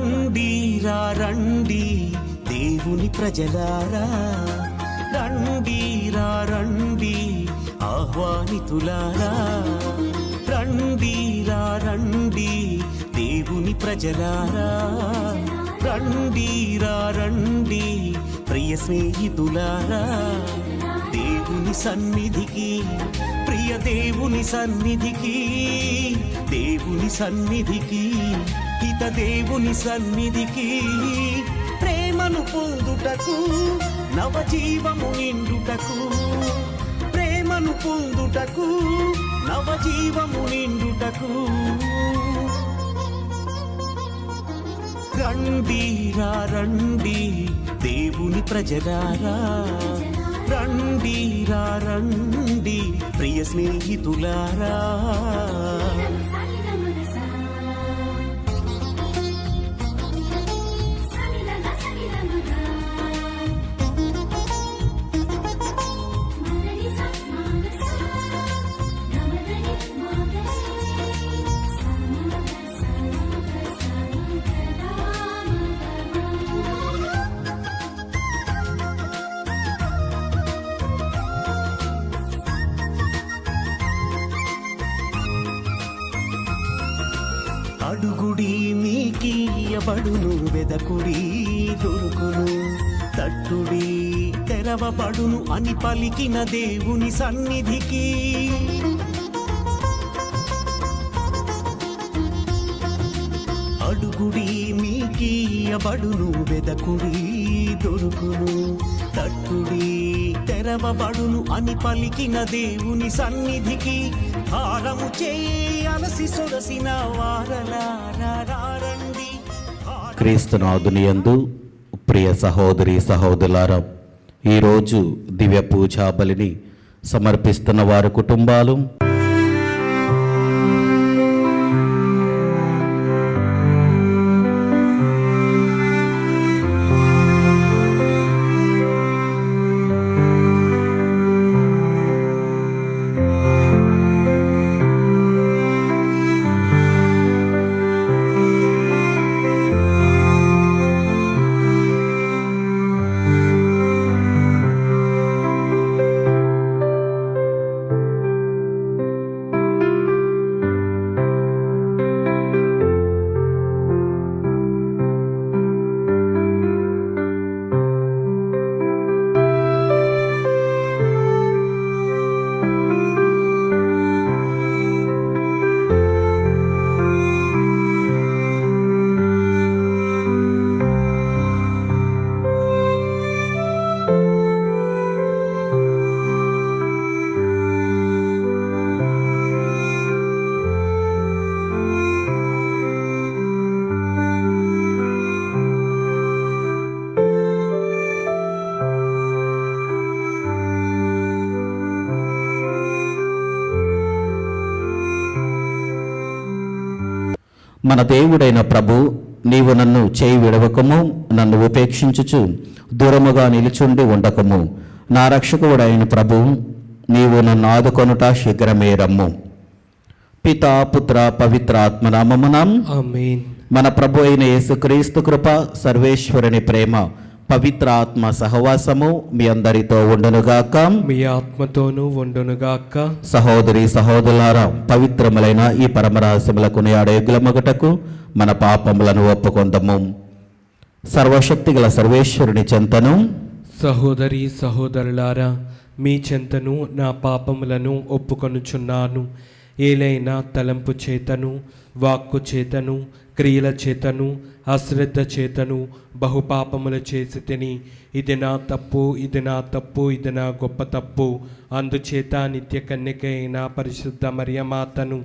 రండిరా రండి దేవుని ప్రజలారా, రండిరా రండి ఆహ్వానితులారా, రండిరా రండి దేవుని ప్రజలారా, రండిరా రండి ప్రియ స్నేహితులారా, దేవుని సన్నిధికి, ప్రియ దేవుని సన్నిధికి, దేవుని సన్నిధికి, హిత దేవుని సన్నిధికి, ప్రేమను పొందుటకు, నవజీవము నిండుటకు, ప్రేమను పొందుటకు, నవజీవము నిండుటకు, రండిరా రండి దేవుని ప్రజలారా, రండిరా రండి ప్రియ స్నేహితులారా. అడుగుడి మీకియబడును, వెదకుడి దొరుకును, తట్టుడి తెరవబడును అని పలికిన దేవుని సన్నిధికి, అడుగుడి మీకియబడును, వెదకుడి దొరుకును, తట్టుడి తెరవబడును అని పలికిన దేవుని సన్నిధికి, హారము చేయి అలసి సొగసిన వారలారండి. క్రీస్తునాథుని యందు ప్రియ సహోదరి సహోదరులారా, ఈరోజు దివ్య పూజా బలిని సమర్పిస్తున్న వారి కుటుంబాలు, మన దేవుడైన ప్రభు, నీవు నన్ను చేయి విడవకము, నన్ను ఉపేక్షించుచు దూరముగా నిలుచుండి ఉండకము. నా రక్షకుడైన ప్రభు, నీవు నన్ను ఆదుకొనుట శీఘ్రమే రమ్ము. పితా పుత్ర పవిత్ర ఆత్మనామమున ఆమేన్. మన ప్రభు అయిన యేసుక్రీస్తు కృప, సర్వేశ్వరుని ప్రేమ, పవిత్ర ఆత్మ సహవాసము మీ అందరితో ఉండునుగాక, మీ ఆత్మతోనూ ఉండునుగాక. సహోదరి సహోదరులారా, పవిత్రములైన ఈ పరమరహస్యములకు అడేగులమగుటకు మన పాపములను ఒప్పుకొందము. సర్వశక్తిగల సర్వేశ్వరుని చెంతను, సహోదరి సహోదరులారా, మీ చెంతను నా పాపములను ఒప్పుకొనుచున్నాను. ఏలైనా తలంపు చేతను, వాక్కు చేతను, క్రియల చేతను, అశ్రద్ధ చేతను బహుపాపములు చేసి తిని, ఇది నా తప్పు, ఇది నా తప్పు, ఇది నా గొప్ప తప్పు. అందుచేత నిత్య కన్యక అయిన పరిశుద్ధ మరియమాతను,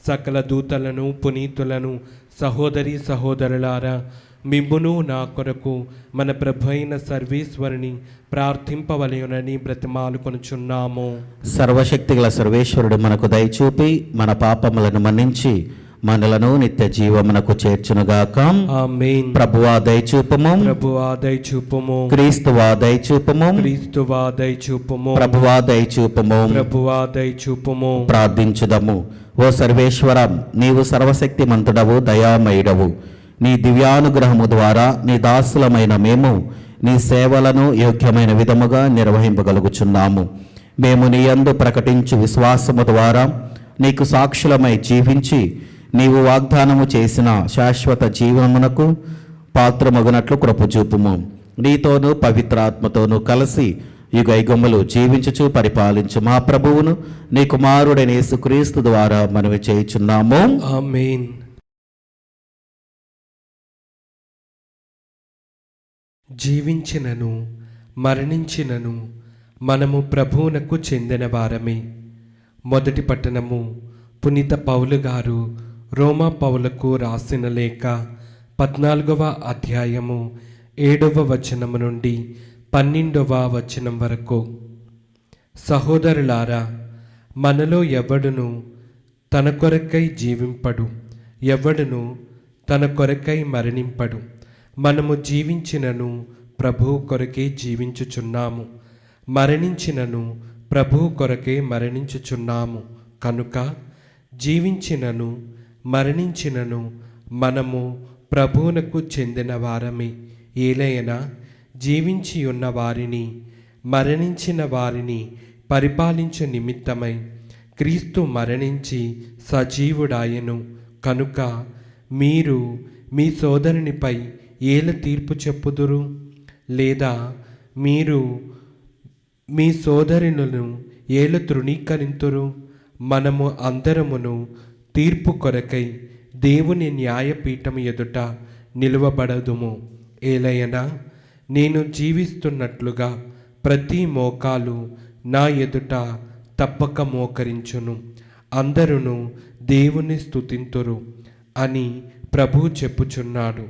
సకల దూతలను, పునీతులను, సహోదరి సహోదరులారా, మిమ్మును నా కొరకు మన ప్రభు అయిన సర్వేశ్వరుని ప్రార్థింపవలయునని బ్రతిమాలుకొనుచున్నాము. సర్వశక్తిగల సర్వేశ్వరుడు మనకు దయచూపి మన పాపములను మన్నించి మనలను నిత్య జీవమునకు చేర్చునుగాక. ఆమేన్. ప్రభువా దయచూపము, ప్రభువా దయచూపము, క్రీస్తువా దయచూపము, క్రీస్తువా దయచూపము, ప్రభువా దయచూపము, ప్రభువా దయచూపము. ప్రార్థించుదము. ఓ సర్వేశ్వర, నీవు సర్వశక్తిమంతుడవు, దయామయుడవు. నీ దివ్యానుగ్రహము ద్వారా నీ దాసులమైన మేము నీ సేవలను యోగ్యమైన విధముగా నిర్వహింపగలుగుచున్నాము. మేము నీ యందు ప్రకటించు విశ్వాసము ద్వారా నీకు సాక్షులమై జీవించి నీవు వాగ్దానము చేసిన శాశ్వత జీవనమునకు పాత్రమగునట్లు కృప చూపుము. నీతోనూ పవిత్రాత్మతోనూ కలిసి యుగయుగములు జీవించుచు పరిపాలించు మా ప్రభువును నీ కుమారుడైన యేసుక్రీస్తు ద్వారా మనవి చేయుచున్నాము. ఆమేన్. జీవించినను మరణించినను మనము ప్రభువునకు చెందిన వారమే. మొదటి పట్టణము పునీత పౌలు గారు రోమా పౌలకు రాసిన లేఖ 14వ అధ్యాయము 7వ వచనము నుండి 12వ వచనం వరకు. సహోదరులారా, మనలో ఎవడును తన కొరకై జీవింపడు, ఎవడును తన కొరకై మరణింపడు. మనము జీవించినను ప్రభువు కొరకే జీవించుచున్నాము, మరణించినను ప్రభువు కొరకే మరణించుచున్నాము. కనుక జీవించినను మరణించినను మనము ప్రభువునకు చెందిన వారమే. ఏలయనా జీవించి ఉన్న వారిని మరణించిన వారిని పరిపాలించు నిమిత్తమై క్రీస్తు మరణించి సజీవుడాయెను. కనుక మీరు మీ సోదరునిపై ఏల తీర్పు చెప్పుదురు? లేదా మీరు మీ సోదరులను ఏల తృణీకరింతురు? మనము అందరమును తీర్పు కొరకై దేవుని న్యాయపీఠం ఎదుట నిలువబడదుము. ఏలయనా నేను జీవిస్తున్నట్లుగా ప్రతి మోకాలు నా ఎదుట తప్పక మోకరించును, అందరును దేవుని స్తుతింతురు అని ప్రభువు చెప్పుచున్నాడు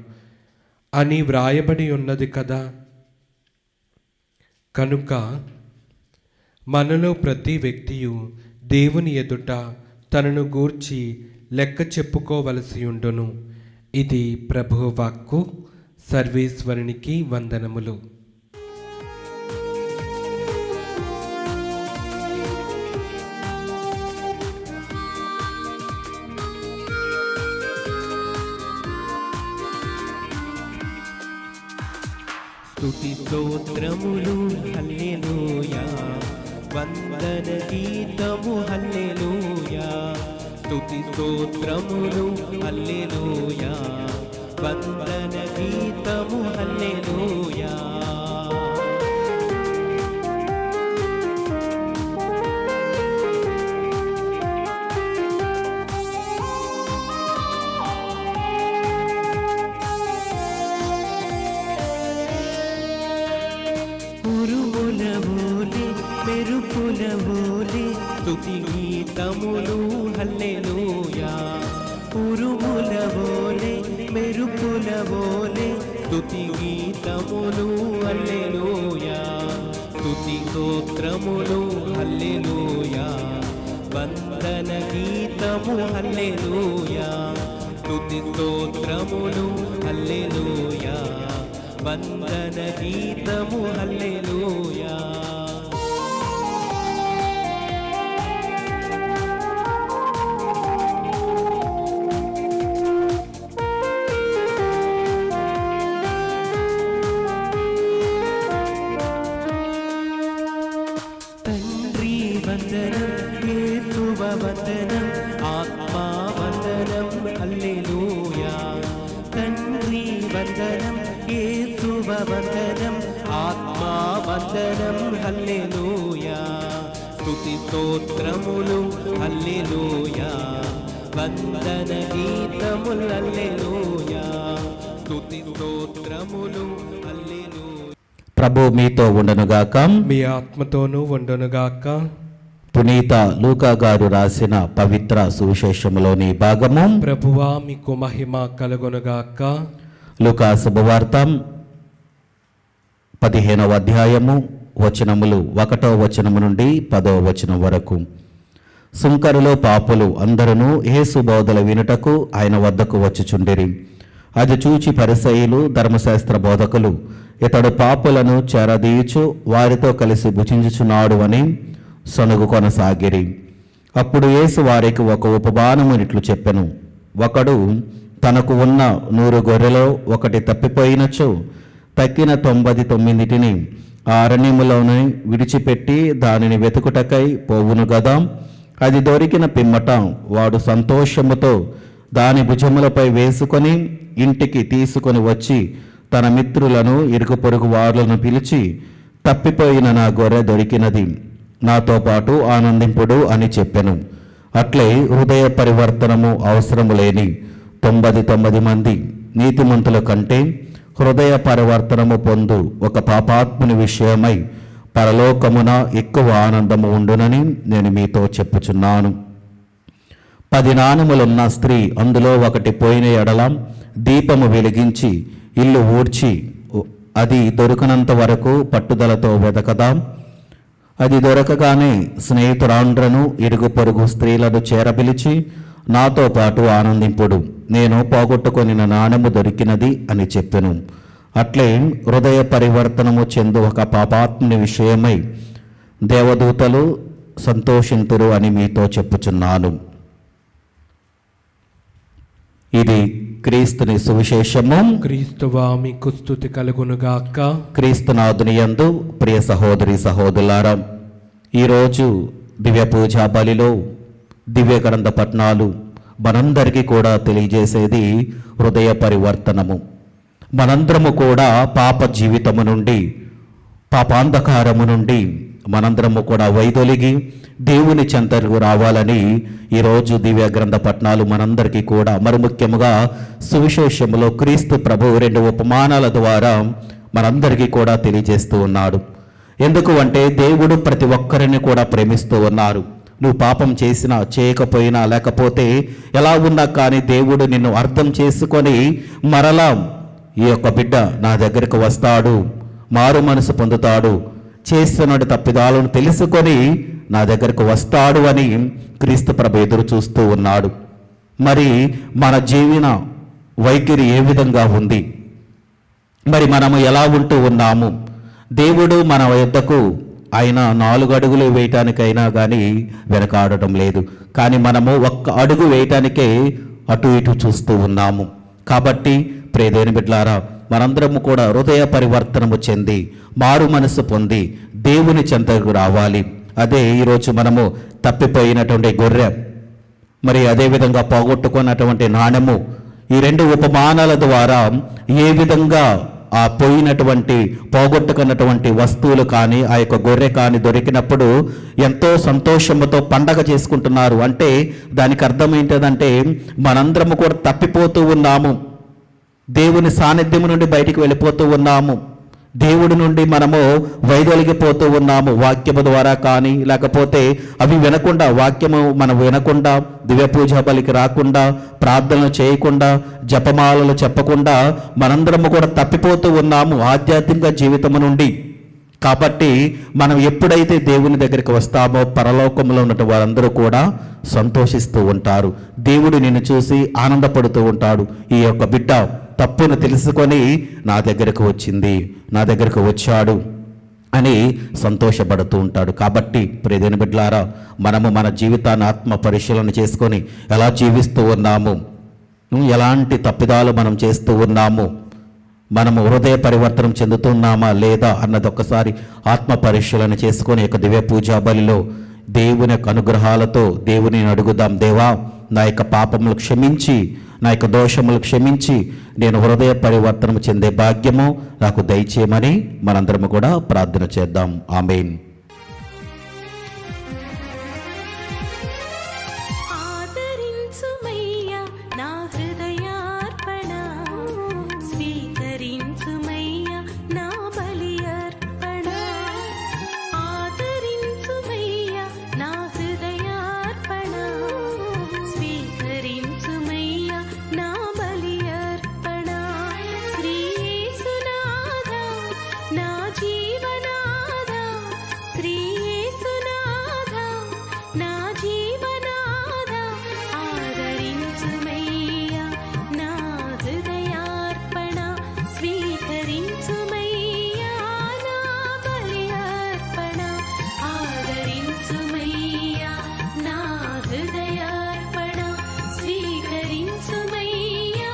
అని వ్రాయబడి ఉన్నది కదా. కనుక మనలో ప్రతి వ్యక్తియు దేవుని ఎదుట తనను గూర్చి లెక్క చెప్పుకోవలసి ఉండును. ఇది ప్రభువు వాక్కు. సర్వేశ్వరునికి వందనములు. స్తుతి స్తోత్రములు హల్లెలూయా, వందన గీతము హల్లెలూయా. స్తుతి స్తోత్రములు హల్లెలూయా, వందన గీతము హల్లెలూయా. మెరుపుల వోలే స్తుతి గీతములు హల్లెలూయా. ఉరుముల వోలే మెరుపుల వోలే స్తుతి గీతములు హల్లెలూయా. స్తుతి స్తోత్రములు హల్లెలూయా, వందన గీతము హల్లెలూయా. స్తుతి స్తోత్రములు హల్లెలూయా, వందన గీతము హల్లెలూయా. తండ్రి వందనం, యేసువ వందనం, ఆత్మా వందనం హల్లెలూయా. తండ్రి వందనం, యేసువ వందనం, ఆత్మా వందనం హల్లెలూయా. స్తుతి స్తోత్రములు హల్లెలూయా, వందన గీతములు హల్లెలూయా. స్తుతి స్తోత్రములు హల్లెలూయా. ప్రభు మీతో ఉండనుగాక. మీ ఆత్మతోనూ ఉండునుగాక. పునీత లూకా గారు రాసిన పవిత్ర సువిశేషములోని భాగము. ప్రభువా మీకు మహిమ కలుగునుగాక. లూకా శుభవార్త 15వ అధ్యాయము వచనములు 1వ వచనము నుండి 10వ వచనం వరకు. సుంకరులో పాపులు అందరూ యేసు బోధల వినుటకు ఆయన వద్దకు వచ్చుచుండిరి. అది చూచి పరిసయ్యులు ధర్మశాస్త్ర బోధకులు ఇతడు పాపులను చేరదీయుచు వారితో కలిసి భుజించుచున్నాడు అని సనుగు కొనసాగిరి. అప్పుడు యేసు వారికి ఒక ఉపమానము ఇట్లు చెప్పెను. ఒకడు తనకు ఉన్న 100 గొర్రెలో ఒకటి తప్పిపోయినచో తక్కిన 99 ఆ అరణ్యములోనే విడిచిపెట్టి దానిని వెతుకుటకై పోవును గదా. అది దొరికిన పిమ్మట వాడు సంతోషముతో దాని భుజములపై వేసుకొని ఇంటికి తీసుకొని వచ్చి తన మిత్రులను ఇరుగు పొరుగు వారులను పిలిచి, తప్పిపోయిన నా గొర్రె దొరికినది, నాతో పాటు ఆనందింపుడు అని చెప్పెను. అట్లే హృదయ పరివర్తనము అవసరము లేని 99 మంది నీతిమంతుల కంటే హృదయ పరివర్తనము పొందు ఒక పాపాత్ముని విషయమై పరలోకమున ఎక్కువ ఆనందము ఉండునని నేను మీతో చెప్పుచున్నాను. 10 నాణెములున్న స్త్రీ అందులో ఒకటి పోయిన ఎడల దీపము వెలిగించి ఇల్లు ఊడ్చి అది దొరికినంత వరకు పట్టుదలతో వెదకదాం. అది దొరకగానే స్నేహితురాండ్రను ఇరుగు పొరుగు స్త్రీలను చేరపిలిచి, నాతో పాటు ఆనందింపుడు, నేను పోగొట్టుకొని నాణెము దొరికినది అని చెప్పెను. అట్లే హృదయ పరివర్తనము చెందు ఒక పాపాత్ముని విషయమై దేవదూతలు సంతోషింతురు అని మీతో చెప్పుచున్నాను. ఇది క్రీస్తుని సువిశేషము. క్రీస్తువా మీకు స్తుతి కలుగునుగాక. క్రీస్తునాథుని యందు ప్రియ సహోదరి సహోదరులారా, ఈరోజు దివ్య పూజా బలిలో దివ్య గ్రంథ పఠనాలు మనందరికీ కూడా తెలియజేసేది హృదయ పరివర్తనము. మనందరము కూడా పాప జీవితము నుండి, పాపాంధకారము నుండి మనందరము కూడా వైదొలిగి దేవుని చెంతకు రావాలని ఈరోజు దివ్య గ్రంథ పఠనాలు మనందరికీ కూడా, మరి ముఖ్యముగా సువిశేషములో క్రీస్తు ప్రభు 2 ఉపమానాల ద్వారా మనందరికీ కూడా తెలియజేస్తూ ఉన్నాడు. ఎందుకు అంటే దేవుడు ప్రతి ఒక్కరిని కూడా ప్రేమిస్తూ ఉన్నారు. నువ్వు పాపం చేసినా చేయకపోయినా లేకపోతే ఎలా ఉన్నా కానీ దేవుడు నిన్ను అర్థం చేసుకొని మరలా ఈ యొక్క బిడ్డ నా దగ్గరకు వస్తాడు, మారు మనసు పొందుతాడు, చేస్తున్న తప్పిదాలను తెలుసుకొని నా దగ్గరకు వస్తాడు అని క్రీస్తు ప్రభు ఎదురు చూస్తూ ఉన్నాడు. మరి మన జీవన వైఖరి ఏ విధంగా ఉంది? మరి మనము ఎలా ఉంటూ ఉన్నాము? దేవుడు మన యొద్దకు ఆయన 4 అడుగులు వేయటానికైనా కానీ వెనకాడటం లేదు, కానీ మనము 1 అడుగు వేయటానికే అటు ఇటు చూస్తూ ఉన్నాము. కాబట్టి ప్రియదేని బిడ్డలారా, మనందరము కూడా హృదయ పరివర్తనము చెంది మారు మనసు పొంది దేవుని చెంతకు రావాలి. అదే ఈరోజు మనము తప్పిపోయినటువంటి గొర్రె, మరి అదేవిధంగా పోగొట్టుకున్నటువంటి నాణెము, ఈ 2 ఉపమానాల ద్వారా ఏ విధంగా ఆ పోయినటువంటి పోగొట్టుకున్నటువంటి వస్తువులు కానీ ఆ యొక్క గొర్రె కానీ దొరికినప్పుడు ఎంతో సంతోషంతో పండగ చేసుకుంటున్నారు. అంటే దానికి అర్థం ఏంటంటే మనందరము కూడా తప్పిపోతూ ఉన్నాము, దేవుని సాన్నిధ్యం నుండి బయటికి వెళ్ళిపోతూ ఉన్నాము, దేవుడి నుండి మనము వైదొలిగిపోతూ ఉన్నాము. వాక్యము ద్వారా కానీ లేకపోతే అవి వినకుండా, వాక్యము మనం వినకుండా, దివ్య పూజా బలికి రాకుండా, ప్రార్థనలు చేయకుండా, జపమాలలు చెప్పకుండా మనందరము కూడా తప్పిపోతూ ఉన్నాము ఆధ్యాత్మిక జీవితము నుండి. కాబట్టి మనం ఎప్పుడైతే దేవుని దగ్గరికి వస్తామో పరలోకంలో ఉన్న వారందరూ కూడా సంతోషిస్తూ ఉంటారు. దేవుడు నిన్ను చూసి ఆనందపడుతూ ఉంటాడు. ఈ యొక్క బిడ్డ తప్పును తెలుసుకొని నా దగ్గరకు వచ్చింది, నా దగ్గరకు వచ్చాడు అని సంతోషపడుతూ ఉంటాడు. కాబట్టి ప్రియదేని బిడ్డలారా, మనము మన జీవితాన్ని ఆత్మ పరిశీలన చేసుకొని ఎలా జీవిస్తూ ఉన్నాము, ఎలాంటి తప్పిదాలు మనం చేస్తూ ఉన్నాము, మనము హృదయ పరివర్తనం చెందుతున్నామా లేదా అన్నది ఒక్కసారి ఆత్మ పరిశీలన చేసుకొని యొక్క దివ్య పూజా బలిలో దేవుని యొక్క అనుగ్రహాలతో దేవుని అడుగుదాం. దేవా, నా యొక్క పాపములు క్షమించి, నా యొక్క దోషములు క్షమించి నేను హృదయ పరివర్తనం చెందే భాగ్యము నాకు దయచేయమని మనందరము కూడా ప్రార్థన చేద్దాం. ఆమేన్. హృదయార్పణ స్వీకరించుమయ్యా.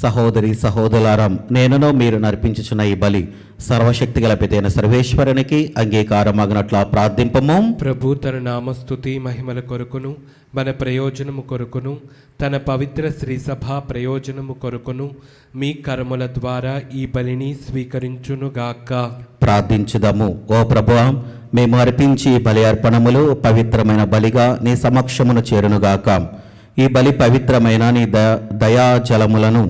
సహోదరి సహోదరులారా, నేనును మీరు నర్పించుచున్న ఈ బలి సర్వశక్తి గల పితైన సర్వేశ్వరునికి అంగీకారమగినట్లా ప్రార్థింపము. ప్రభు తన నామస్తుతి మహిమల కొరకును మన ప్రయోజనము కొరకును తన పవిత్ర శ్రీ సభ ప్రయోజనము కొరకును మీ కర్మల ద్వారా ఈ బలిని స్వీకరించునుగాక. ప్రార్థించుదాము. ఓ ప్రభువా, మేము అర్పించి ఈ బలి అర్పణములు పవిత్రమైన బలిగా నీ సమక్షమును చేరునుగాక. ఈ బలి పవిత్రమైన నీ దయా జలములను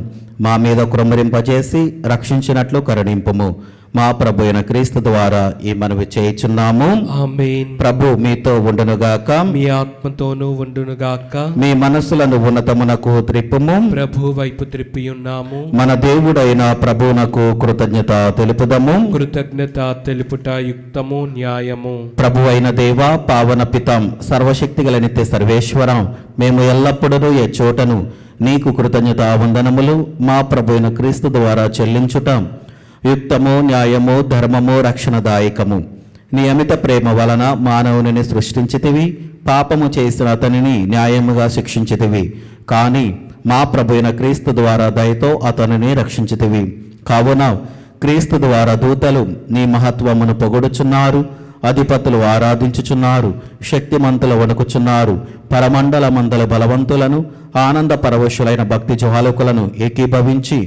మా మీద కృమ్మరింపజేసి రక్షించినట్లు కరుణింపుము. మా ప్రభు అయిన క్రీస్తు ద్వారా ఈ మనవి చేయుచున్నాము. ఆమేన్. ప్రభు మీతో ఉండునుగాక. మీ ఆత్మతోనూ ఉండునుగాక. మీ మనస్సులను ఉన్నతమునకు త్రిప్పుము. ప్రభు వైపు త్రిప్పియున్నాము. మన దేవుడైన ప్రభువునకు కృతజ్ఞత తెలుపుదము. కృతజ్ఞత తెలుపుట యుక్తము న్యాయము. ప్రభు అయిన దేవ, పావన పితం, సర్వశక్తిగల నిత్య సర్వేశ్వరం, మేము ఎల్లప్పుడూ ఏ చోటను నీకు కృతజ్ఞత వందనములు మా ప్రభు అయిన క్రీస్తు ద్వారా చెల్లించుట యుక్తము, న్యాయము, ధర్మము, రక్షణదాయకము. నీ అమిత ప్రేమ వలన మానవుని సృష్టించితివి, పాపము చేసిన అతనిని న్యాయముగా శిక్షించితివి. కానీ మా ప్రభు అయిన క్రీస్తు ద్వారా దయతో అతనిని రక్షించితివి. కావున క్రీస్తు ద్వారా దూతలు నీ మహత్వమును పొగడుచున్నారు, అధిపతులు ఆరాధించుచున్నారు, శక్తిమంతులు వణుకుచున్నారు, పరమండల మందల బలవంతులను ఆనంద పరవశులైన భక్తి జ్వాలకులను ఏకీభవించి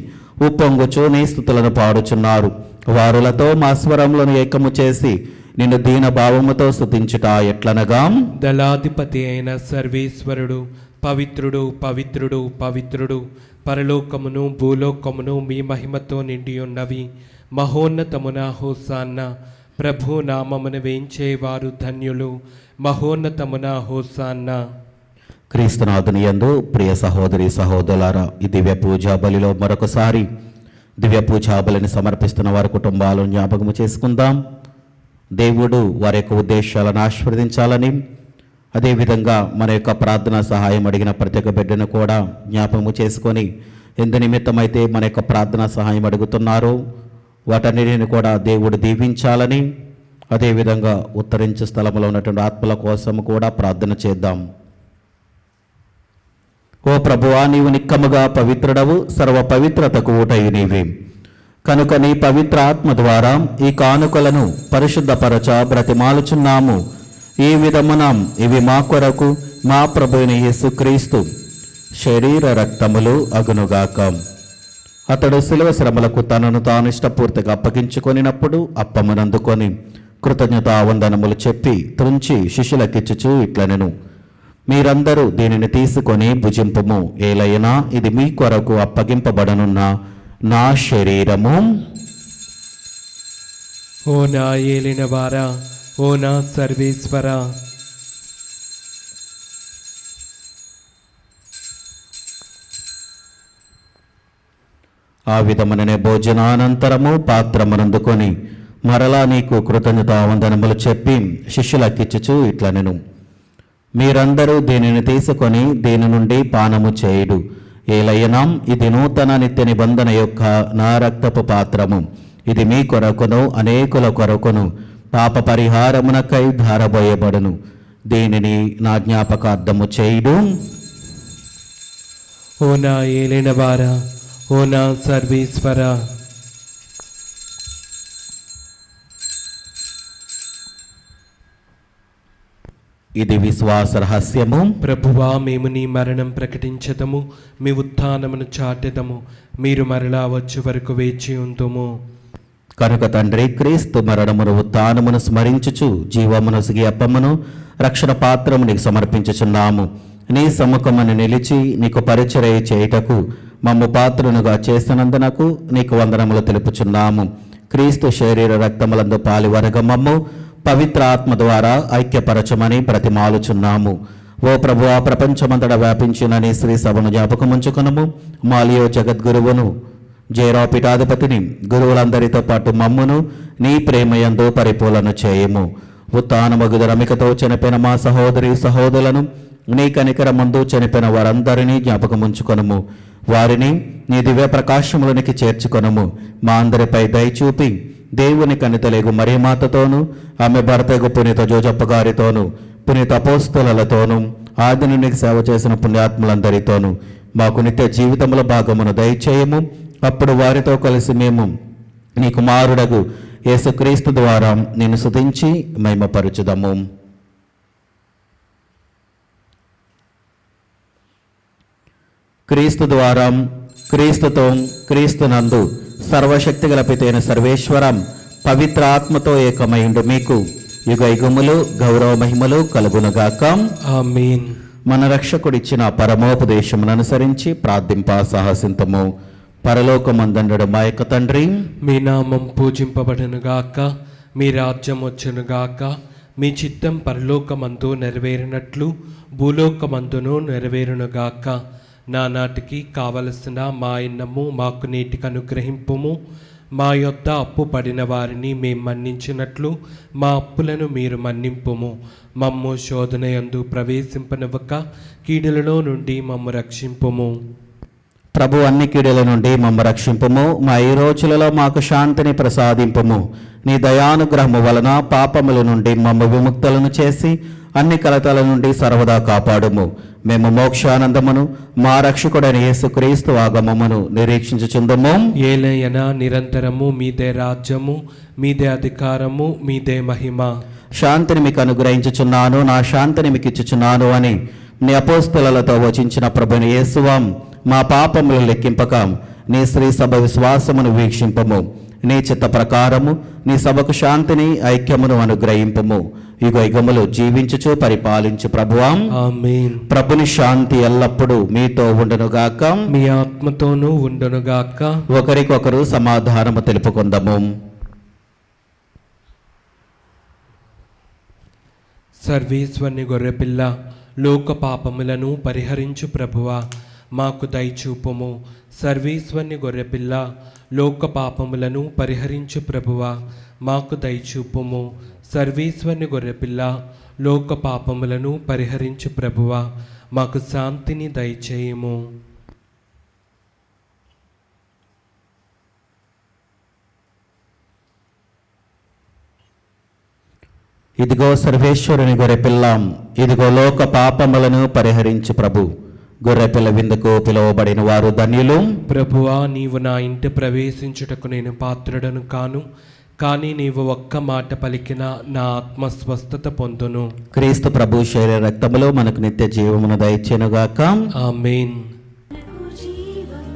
ఉప్పొంగుచు నీ స్తుతులను పాడుచున్నారు. వారులతో మా స్వరములను ఏకము చేసి నిన్ను దీన భావముతో స్తుతించుట ఎట్లనగా, దళాధిపతి అయిన సర్వేశ్వరుడు పవిత్రుడు పవిత్రుడు పవిత్రుడు, పరలోకమును భూలోకమును మీ మహిమతో నిండి ఉన్నవి. మహోన్నతమున హోసాన్న. ప్రభు నామమును వేంచేవారు ధన్యులు. మహోన్నతమున హోసాన్న. క్రీస్తునాథుని యందు ప్రియ సహోదరి సహోదరులారా, ఈ దివ్య పూజా బలిలో మరొకసారి దివ్య పూజా బలిని సమర్పిస్తున్న వారి కుటుంబాలను జ్ఞాపకము చేసుకుందాం. దేవుడు వారి యొక్క ఉద్దేశాలను ఆశీర్వదించాలని, అదేవిధంగా మన యొక్క ప్రార్థనా సహాయం అడిగిన ప్రతి ఒక్క బిడ్డను కూడా జ్ఞాపకము చేసుకొని ఎందు నిమిత్తమైతే మన యొక్క ప్రార్థనా సహాయం అడుగుతున్నారో వాటన్నిటిని కూడా దేవుడు దీవించాలని, అదేవిధంగా ఉత్తరించు స్థలంలో ఉన్నటువంటి ఆత్మల కోసం కూడా ప్రార్థన చేద్దాం. ఓ ప్రభువా, నీవు నిక్కముగా పవిత్రుడవు, సర్వ పవిత్రతకు ఊటయు నీవే. కనుక నీ పవిత్ర ఆత్మ ద్వారా ఈ కానుకలను పరిశుద్ధపరచ బ్రతిమాలుచున్నాము. ఈ విధమున ఇవి మా కొరకు మా ప్రభువైన యేసుక్రీస్తు శరీర రక్తములు అగునుగాక. అతడు శిలువ శ్రమలకు తనను తాను ఇష్టపూర్తిగా అప్పగించుకొనినప్పుడు అప్పమునందుకొని కృతజ్ఞతావందనములు చెప్పి త్రుంచి శిష్యులకిచ్చుచు ఇట్లనెను, మీరందరూ దీనిని తీసుకొని భుజింపుము. ఏలైనా ఇది మీ కొరకు అప్పగింపబడనున్న నా శరీరము. ఓ నా ఏలిన వారా, ఓ నా సర్వేశ్వర, ఆ విధముననే భోజనానంతరము పాత్రమునందుకొని మరలా నీకు కృతజ్ఞతావందనములు చెప్పి శిష్యులకిచ్చుచు ఇట్లనెను, మీరందరూ దీనిని తీసుకొని దీని నుండి పానము చేయుడు. ఏలైనా ఇది నూతన నిత్య నిబంధన యొక్క నా రక్తపు పాత్రము. ఇది మీ కొరకును అనేకుల కొరకును పాప పరిహారమునకై ధారబోయబడును. దీనిని నా జ్ఞాపకార్థము చేయుడు. ఓ నా ఏలిన వారా, ఓ నా సర్వేశ్వర, ఇది విశ్వాస రహస్యము. ప్రభువా, మేము నీ మరణం ప్రకటించదము, మీ ఉత్థానమును చాటెదము. మీరు మరలా వచ్చే వరకు వేచి ఉందుము. కనుక తండ్రి, క్రీస్తు మరణమును ఉత్థానమును స్మరించుచు జీవమును సిగి అప్పమును రక్షణ పాత్రము నీకు సమర్పించుచున్నాము. నీ సముఖమును నిలిచి నీకు పరిచర్య చేయుటకు మమ్ము పాత్రనుగా చేసినందునకు నీకు వందనములు తెలుపుచున్నాము. క్రీస్తు శరీర రక్తములందు పాలివరగ మమ్ము పవిత్ర ఆత్మ ద్వారా ఐక్యపరచమని ప్రతిమాలుచున్నాము. ఓ ప్రభువా, ప్రపంచమంతటా వ్యాపించిన నీ శ్రీ సభను జ్ఞాపకముంచుకునము. మాలియో జగద్గురువును, జయరావు పీఠాధిపతిని, గురువులందరితో పాటు మమ్మును నీ ప్రేమయందు పరిపూర్ణ చేయము. ఉత్థానమగు రమికతో చనిపోయిన మా సహోదరి సహోదరులను, నీ కనికర ముందు చనిపోయిన వారందరినీ జ్ఞాపకముంచుకొనుము. వారిని నీ దివ్య ప్రకాశములనికి చేర్చుకొనుము. మా అందరిపై దయచూపి దేవుని కనితలేగు మరియమాతతోనూ, ఆమె భర్తకు పునీత జోజప్ప గారితోనూ, పునీత అపోస్తలులతోనూ, ఆది నుండి సేవ చేసిన పుణ్యాత్ములందరితోనూ, మాకు నిత్య జీవితంలో భాగమును దయచేయము. అప్పుడు వారితో కలిసి మేము నీ కుమారుడగు యేసుక్రీస్తు ద్వారా నేను స్తుతించి మహిమపరచుదము. క్రీస్తు ద్వారా, క్రీస్తుతో, క్రీస్తునందు సర్వశక్తిగల పితైన సర్వేశ్వరం పవిత్ర ఆత్మతో ఏకమైండు మీకు యుగ యుగములు గౌరవ మహిమలు కలుగునుగాక. ఆమేన్. మన రక్షకుడిచ్చిన పరమోపదేశమును అనుసరించి ప్రార్థింప సాహసింతము. పరలోకమందుండు మా యొక్క తండ్రి, మీ నామం పూజింపబడునుగాక, మీ రాజ్యం వచ్చునుగాక, మీ చిత్తం పరలోకమందు నెరవేరినట్లు భూలోకమందును నెరవేరునుగాక. నానాటికి కావలసిన మా అన్నము మాకు నీటికి అనుగ్రహింపుము. మా యొద్ద అప్పు పడిన వారిని మేము మన్నించినట్లు మా అప్పులను మీరు మన్నింపుము. మమ్ము శోధనయందు ప్రవేశింపనివ్వక కీడులలో నుండి మమ్ము రక్షింపుము. ప్రభు అన్ని కీడుల నుండి మమ్మ రక్షింపుము. మా ఈ రోజులలో మాకు శాంతిని ప్రసాదింపుము. నీ దయానుగ్రహము వలన పాపముల నుండి మమ్మ విముక్తులను చేసి అన్ని కలతల నుండి సర్వదా కాపాడుము. మేము మోక్షానందమును మా రక్షకుడైన యేసుక్రీస్తు ఆగమమును నిరీక్షించుచుందము. ఏలయన నిరంతరము మీదే రాజ్యము, మీదే అధికారము, మీదే మహిమ. శాంతిని మీకు అనుగ్రహించుచున్నాను, నా శాంతిని మీకు ఇచ్చుచున్నాను అని నీ అపోస్తలతో వచించిన ప్రభుని యేసువాం, మా పాపములు లెక్కింపక నీ శ్రీ సభ విశ్వాసమును వీక్షింపము. నీ చిత్త ప్రకారము నీ సభకు శాంతిని ఐక్యమును అనుగ్రహింపము. యుగ యుగములు జీవించుచు పరిపాలించు ప్రభువాం. ఆమేన్. ప్రభుని శాంతి ఎల్లప్పుడూ మీతో ఉండునుగాక, మీ ఆత్మతోనూ ఉండునుగాక. ఒకరికొకరు సమాధానము తెలుపుకుందాము. సర్వేశ్వరుని గొర్రెపిల్ల, లోక పాపములను పరిహరించు ప్రభువా, మాకు దయచూపుము. సర్వేశ్వరుని గొర్రెపిల్ల, లోక పాపములను పరిహరించు ప్రభువా, మాకు దయచూపుము. సర్వేశ్వరుని గొర్రెపిల్ల, లోక పాపములను పరిహరించు ప్రభువా, మాకు శాంతిని దయచేయము. ఇదిగో సర్వేశ్వరుని గొర్రెపిల్లాం, ఇదిగో లోక పాపములను పరిహరించు ప్రభు. గొర్రెపిల్ల విందుకు పిలువబడిన వారు ధన్యులు. ప్రభువా, నీవు నా ఇంటి ప్రవేశించుటకు నేను పాత్రుడను కాను, కానీ నీవు ఒక్క మాట పలికిన నా ఆత్మ స్వస్థత పొందును. క్రీస్తు ప్రభు శరీర రక్తములో మనకు నిత్య జీవమును దయచేనుగాక. ఆమేన్. మనకు జీవం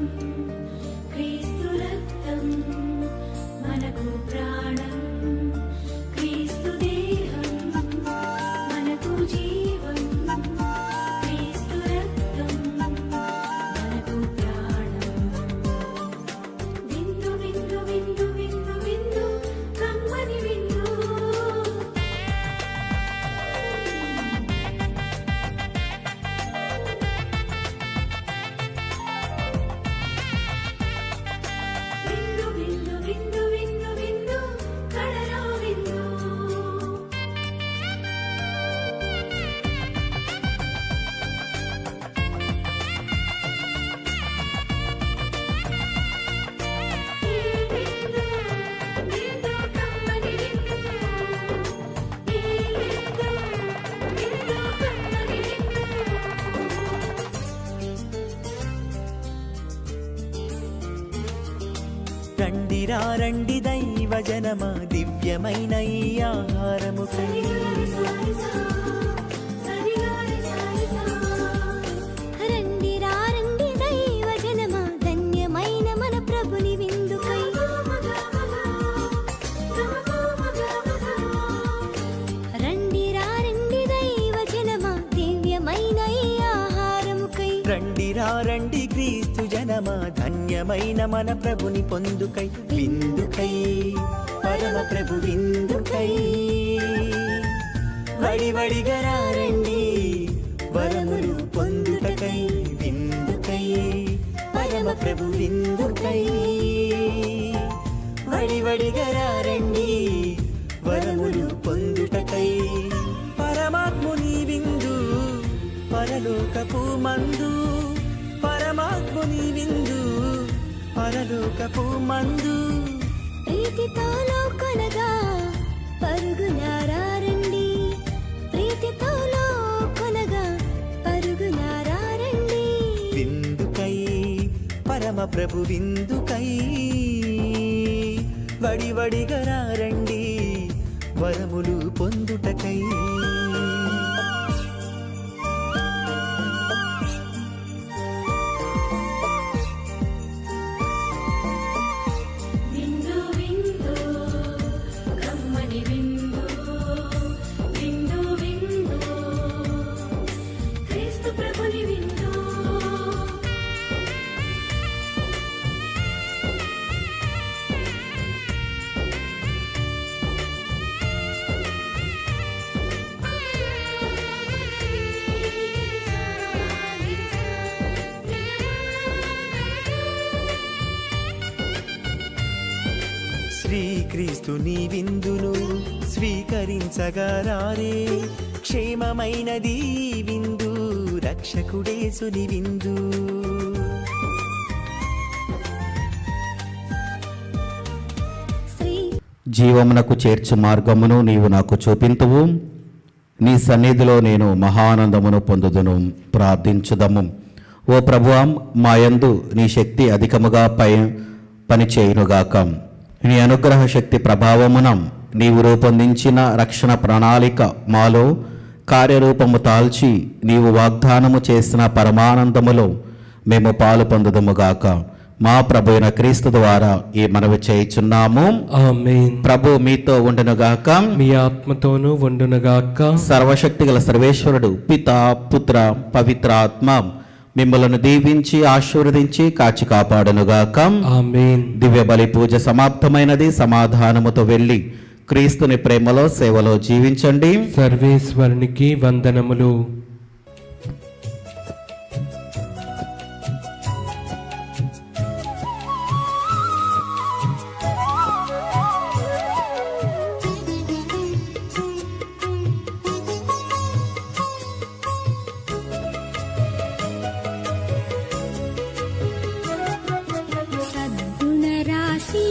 క్రీస్తు రక్తం, మనకు ప్రాణం క్రీస్తు దేహం. మనకు జీవం క్రీస్తు రక్తం, మనకు ప్రాణం. విందు విందు విందు విందు విందు కమ్మని విందు. విందు విందు విందు విందు విందు కడలో విందు. ఈ విందు విందు కమ్మని విందు. ఈ విందు విందు కమ్మని విందు. రండిరా రండి దైవ జనమ, దివ్యమైన ఈ ఆహారము రండి రండి దైవ జనమా, ధన్యమైన మన ప్రభుని విందుకై. రండి రండి దైవ జనమా, దివ్యమైన ఈ ఆహారముకై. రండిరా రండి క్రీస్తు జనమ, ధన్యమైన మన ప్రభుని పొందుకై. విందుకై పరమ ప్రభు విందుకై, వడి వడిగా రండి వరములు పొందుటకై. విందుకై పరమ ప్రభు విందుకై, వడి వడిగా రండి వరములు పొందుటకై. పరమాత్ముని విందు పరలోకపు మందు, పరమాత్ముని విందు పరలోకపు మందు. ప్రీతితో లోకొనగా పరుగునారా రండి, ప్రీతితో లోకొనగా పరుగునారా రండి. విందు ప్రభు విందుకై వడివడిగా రండి వరములు పొందుటకై. విందు విందు కమ్మని విందు విందు విందు క్రీస్తు ప్రభుని విందు. శ్రీక్రీస్తుని విందును స్వీకరించగా రారే, క్షేమమైనది ఈ విందు రక్షకుడేసుని విందు. జీవమునకు చేర్చు మార్గమును నీవు నాకు చూపింతువు. నీ సన్నిధిలో నేను మహానందమును పొందుదును. ప్రార్థించుదము. ఓ ప్రభువా, మాయందు నీ శక్తి అధికముగా పనిచేయునుగాక. నీ అనుగ్రహ శక్తి ప్రభావమున నీవు రూపొందించిన రక్షణ ప్రణాళిక మాలో కార్యరూపము తాల్చి నీవు వాగ్దానము చేసిన పరమానందములో మేము పాలు పొందుదముగాక. మా ప్రభు అయిన క్రీస్తు ద్వారా ఈ మనవి చేయుచున్నాము. ఆమేన్. ప్రభు మీతో ఉండునుగాక. మీ ఆత్మతోనూ ఉండునుగాక. సర్వశక్తి గల సర్వేశ్వరుడు పితా పుత్ర పవిత్ర ఆత్మ మిమ్మలను దీవించి ఆశీర్వదించి కాచి కాపాడునుగాక. ఆమేన్. దివ్య బలి పూజ సమాప్తమైనది. సమాధానముతో వెళ్ళి క్రీస్తుని ప్రేమలో సేవలో జీవించండి. సర్వేశ్వరునికి వందనములు. సద్గుణరాశి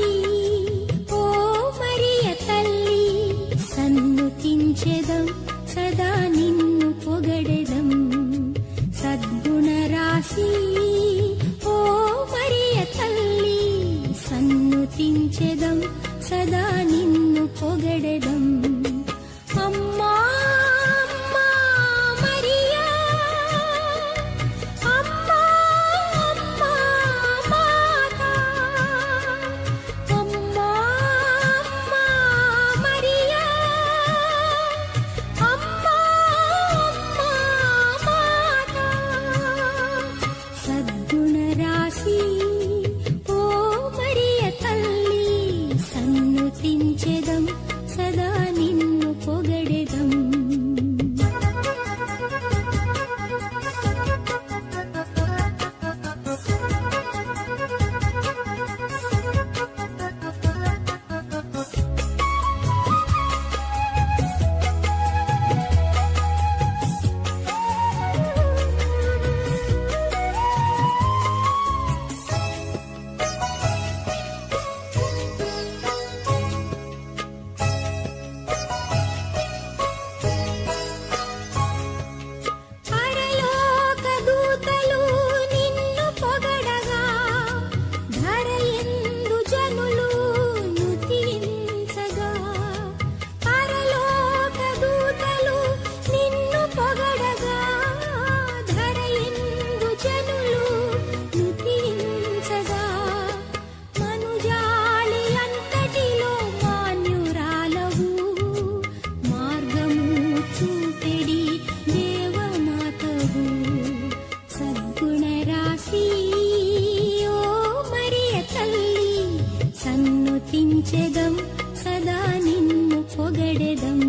ఓ మరియ తల్లి, సన్నుతించెదం సదా నిన్ను పొగడెదం. సద్గుణరాశి ఓ మరియ తల్లి, సన్నుతించెదం సదా నిన్ను పొగడెదం. అమ్మా అమ్మా మరియా, అమ్మా అమ్మా మాతా, అమ్మా అమ్మా మరియా, అమ్మా అమ్మా మాతా. సద్గుణరాశి ఓ మరియ తల్లి, సన్నుతించెదం సదా నిన్ను పొగడెదం. పరలోక దూతలు నిన్ను పొగడగా, ధరయందు జనులు నుతించగా. పరలోక దూతలు నిన్ను పొగడగా, ధరయందు జనులు నుతించగా. మనుజాలి అంతటిలో మాన్యురాలవు, మార్గము చూపెడి దేవమాతవు. సద్గుణరాశి ఓ మరియ తల్లి, సన్నుతించెదం సదా నిన్ను పొగడెదం.